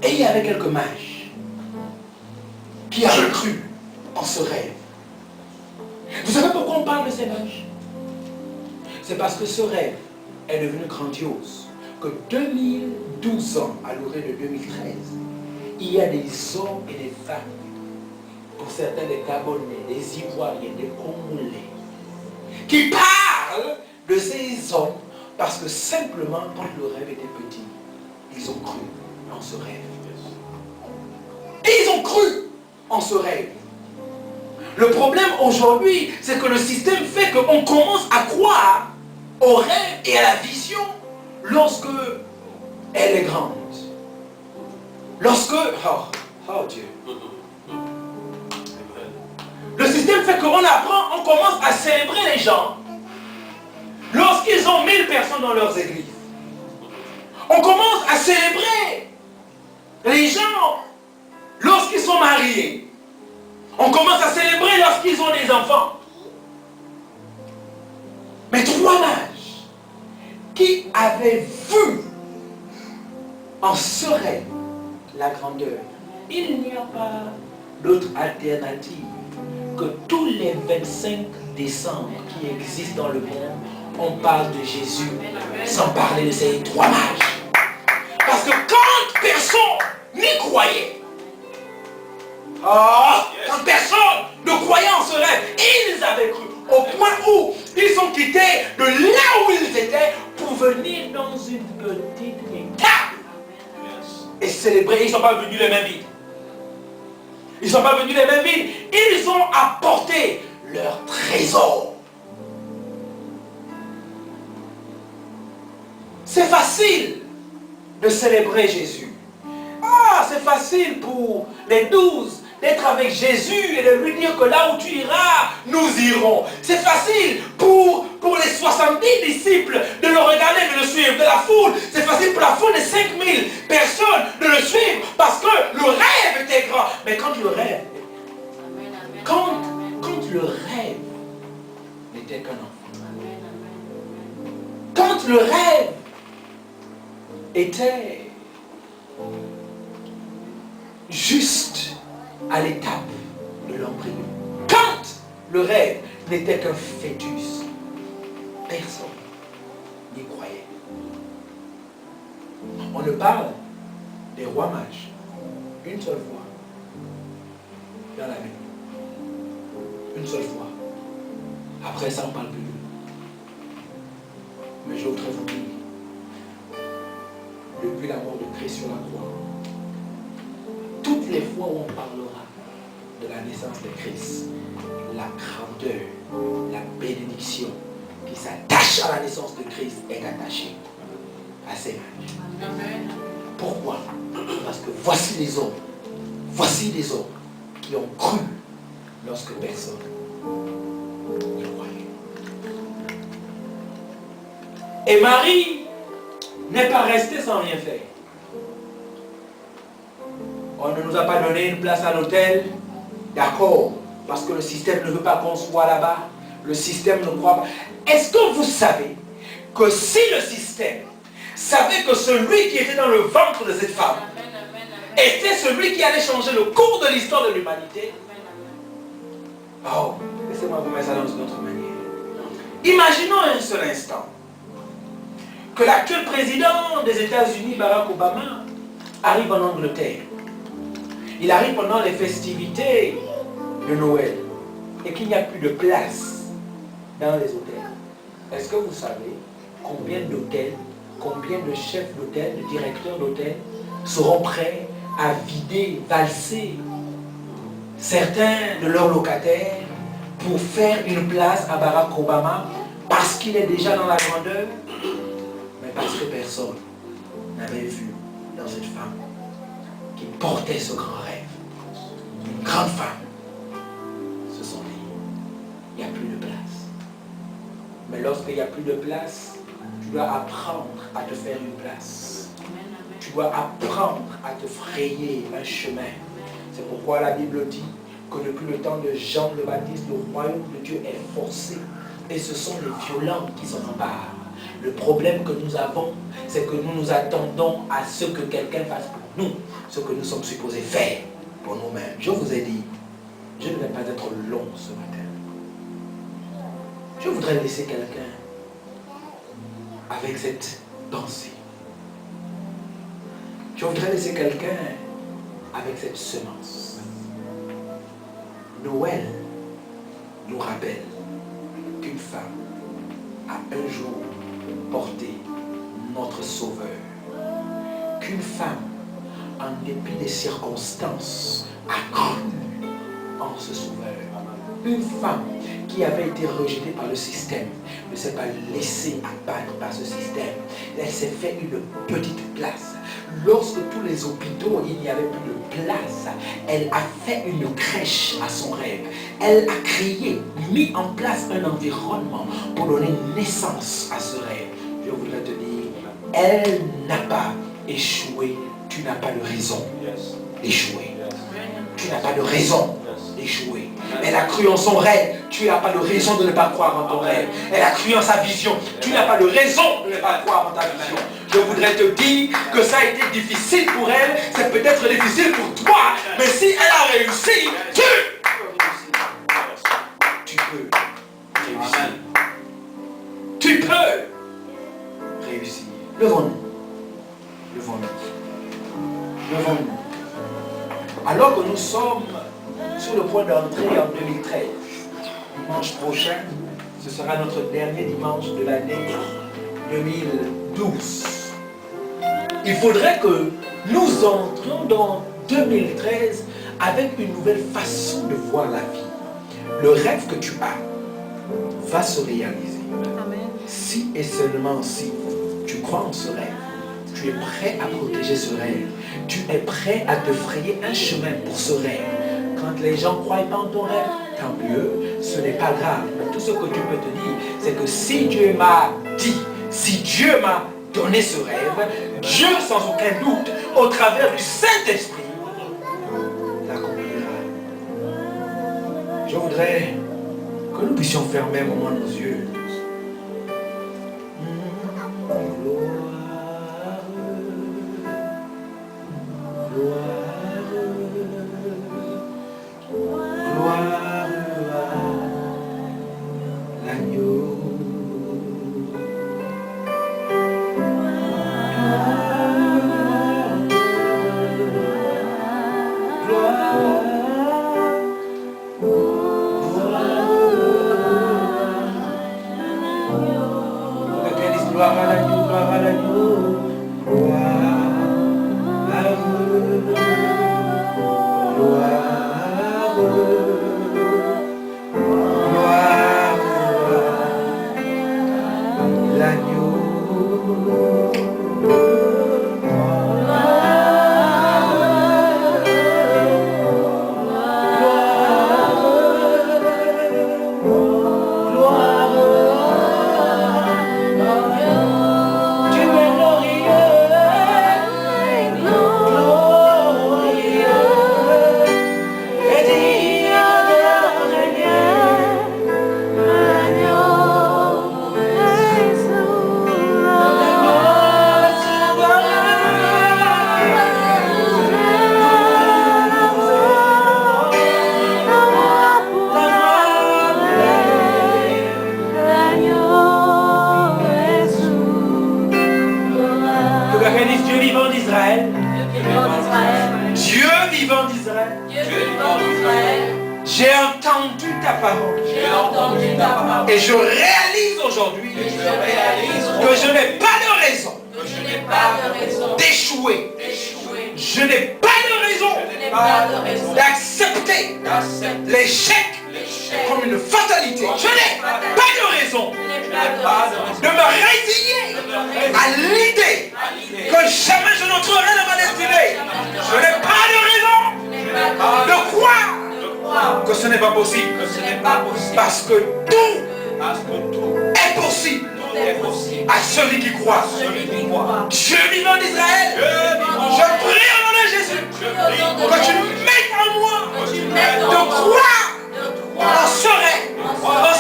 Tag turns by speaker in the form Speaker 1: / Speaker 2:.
Speaker 1: Et il y avait quelques mages qui avaient cru en ce rêve. Vous savez pourquoi on parle de ces mages? C'est parce que ce rêve est devenu grandiose. Que 2012 ans, à l'orée de 2013, il y a des hommes et des femmes, pour certains des Gabonais, des Ivoiriens, des Congolais, qui parlent de ces hommes parce que simplement, quand le rêve était petit, ils ont cru en ce rêve. Et ils ont cru en ce rêve. Le problème aujourd'hui, c'est que le système fait qu'on commence à croire au rêve et à la vision lorsque elle est grande. Lorsque... Oh Dieu. Le système fait qu'on apprend, on commence à célébrer les gens lorsqu'ils ont 1000 personnes dans leurs églises. On commence à célébrer les gens lorsqu'ils sont mariés. On commence à célébrer lorsqu'ils ont des enfants. Mais 3 mages qui avaient vu en ce rêve la grandeur. Il n'y a pas d'autre alternative que tous les 25 décembre qui existent dans le monde, on parle de Jésus sans parler de ces 3 mages. Parce que quand personne n'y croyait, quand personne ne croyait en ce rêve, ils avaient cru au point où ils ont quitté de là où ils étaient pour venir dans une petite étape et célébrer. Ils ne sont pas venus les mains vides. Ils ne sont pas venus les mains vides. Ils ont apporté leur trésor. C'est facile de célébrer Jésus. C'est facile pour les 12 d'être avec Jésus et de lui dire que là où tu iras, nous irons. C'est facile pour les 70 disciples de le regarder, de le suivre, de la foule. C'est facile pour la foule de 5000 personnes de le suivre parce que le rêve était grand. Mais quand le rêve, quand le rêve n'était qu'un enfant, quand le rêve était juste à l'étape de l'embryon, quand le rêve n'était qu'un fœtus, personne n'y croyait. On ne parle des rois mages une seule fois dans la Bible. Une seule fois. Après ça, on ne parle plus d'eux. Mais je voudrais vous dire, depuis la mort de Christ sur la croix, toutes les fois où on parlera de la naissance de Christ, la grandeur, la bénédiction qui s'attache à la naissance de Christ est attachée à ces mages. Pourquoi? Parce que voici les hommes qui ont cru lorsque personne ne croyait. Et Marie n'est pas restée sans rien faire. On ne nous a pas donné une place à l'hôtel, d'accord, parce que le système ne veut pas qu'on soit là-bas. Le système ne croit pas. Est-ce que vous savez que si le système savait que celui qui était dans le ventre de cette femme était celui qui allait changer le cours de l'histoire de l'humanité? Laissez-moi vous mettre ça dans une autre manière. Imaginons un seul instant que l'actuel président des États-Unis, Barack Obama, arrive en Angleterre. Il arrive pendant les festivités de Noël et qu'il n'y a plus de place dans les hôtels. Est-ce que vous savez combien d'hôtels, combien de chefs d'hôtel, de directeurs d'hôtel seront prêts à vider, valser certains de leurs locataires pour faire une place à Barack Obama parce qu'il est déjà dans la grandeur, mais parce que personne n'avait vu dans cette femme qui portait ce grand rêve. Une grande femme. Ce sont il n'y a plus de place. Mais lorsqu'il n'y a plus de place, tu dois apprendre à te faire une place. Tu dois apprendre à te frayer un chemin. C'est pourquoi la Bible dit que depuis le temps de Jean le Baptiste, le royaume de Dieu est forcé. Et ce sont les violents qui s'en emparent. Le problème que nous avons, c'est que nous nous attendons à ce que quelqu'un fasse pour nous ce que nous sommes supposés faire pour nous-mêmes. Je vous ai dit, je ne vais pas être long ce matin. Je voudrais laisser quelqu'un avec cette pensée. Je voudrais laisser quelqu'un avec cette semence. Noël nous rappelle qu'une femme a un jour porté notre Sauveur. Qu'une femme, en dépit des circonstances, a cru en ce Sauveur. Une femme qui avait été rejetée par le système ne s'est pas laissée abattre par ce système. Elle s'est fait une petite place. Lorsque tous les hôpitaux, il n'y avait plus de place, elle a fait une crèche à son rêve. Elle a créé, mis en place un environnement pour donner naissance à ce rêve. Je voudrais te dire, elle n'a pas échoué. Tu n'as pas de raison d'échouer. Tu n'as pas de raison d'échouer. Elle a cru en son rêve. Tu n'as pas de raison de ne pas croire en ton rêve. Elle a cru en sa vision. Tu n'as pas de raison de ne pas croire en ta vision. Je voudrais te dire que ça a été difficile pour elle. C'est peut-être difficile pour toi. Mais si elle a réussi, tu peux réussir. Tu peux réussir. Levons-nous. Levons-nous. Levons-nous. Alors que nous sommes sur le point d'entrer en 2013, dimanche prochain, ce sera notre dernier dimanche de l'année 2012. Il faudrait que nous entrions dans 2013 avec une nouvelle façon de voir la vie. Le rêve que tu as va se réaliser. Amen. Si et seulement si tu crois en ce rêve, tu es prêt à protéger ce rêve, tu es prêt à te frayer un chemin pour ce rêve. Quand les gens ne croient pas en ton rêve, tant mieux, ce n'est pas grave. Mais tout ce que tu peux te dire, c'est que si Dieu m'a dit, si Dieu m'a donné ce rêve, Dieu sans aucun doute, au travers du Saint-Esprit, l'accomplira. Je voudrais que nous puissions fermer un moment nos yeux. Et je réalise aujourd'hui que je n'ai pas de raison d'échouer. Je n'ai pas de raison d'accepter l'échec comme une fatalité. Je n'ai pas de raison de me résigner à l'idée que jamais je n'entrerai dans ma destinée. Je n'ai pas de raison de croire que ce n'est pas possible. Parce que tout est possible à celui qui croit. Dieu vivant d'Israël, je prie au nom de Jésus que tu mettes en moi de croire en ce rêve, en